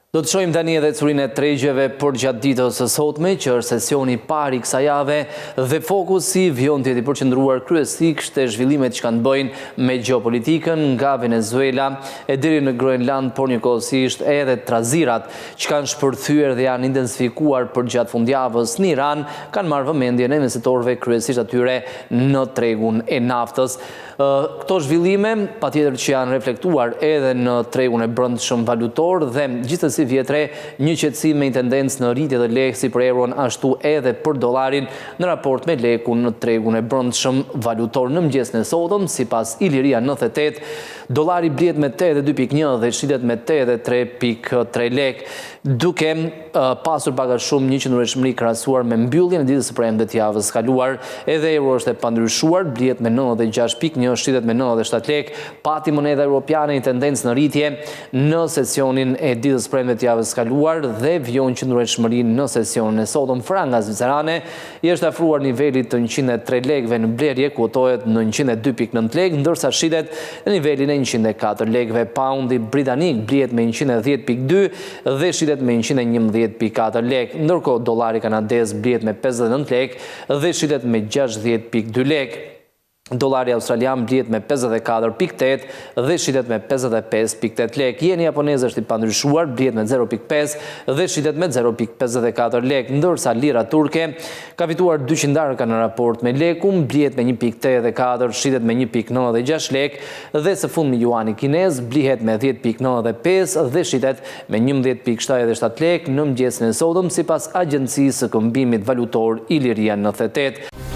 Do të shohim tani edhe curinë e tregjeve për gjatë ditës së sotme, që është sesioni i parë i kësaj jave dhe fokusi vjen të jetë i përqendruar kryesisht te zhvillimet që kanë të bëjnë me gjeopolitikën nga Venezuela e deri në Groenland, por njëkohësisht edhe trazirat që kanë shpërthyer dhe janë intensifikuar për gjatë fundjavës në Iran, kanë marrë vëmendjen e investitorëve kryesisht atyre në tregun e naftës. Këto zhvillime patjetër që janë reflektuar edhe në tregun e brendshëm valutor dhe gjithsesi vjetre një qetësim me tendencë në rritje të lekës si për euron ashtu edhe për dollarin në raport me lekun në tregun e brendshëm valutor. Në mëngjesin e sotëm, sipas Iliria 98, dollari blihet me 82.1 dhe shitet me 83.3 lek, duke pasur pak a shumë një qëndrueshmëri krahasuar me mbylljen e ditës së premte të javës kaluar. Edhe euro është e pandryshuar, blihet me 96.1, shitet me 97 lek, pati moneda europiane një tendencë në rritje në sesionin e ditës së premte të javës kaluar dhe vjon qëndrueshmëri në sesionin e sotëm. Franga zvicerane i është afruar nivelit të 103 lekëve në blerje, kuotohet në 102.9 lekë, ndërsa shitet në nivelin e 104 lekëve. Poundi britanik blihet me 110.2 dhe shitet me 111.4 lekë, ndërkohë dollari kanadez blihet me 59 lekë dhe shitet me 60.2 lekë. Dollari australian blihet me 54.8 dhe shitet me 55.8 lek. Jeni japonez është i pandryshuar, blihet me 0.5 dhe shitet me 0.54 lek, ndërsa lira turke ka fituar 200 arka në raport me lekun, blihet me 1.84, shitet me 1.96 lek dhe së fundmi juani kinez blihet me 10.95 dhe shitet me 11.77 lek në mëngjesin e sotëm sipas agjencisë së këmbimit valutor Iliria 98.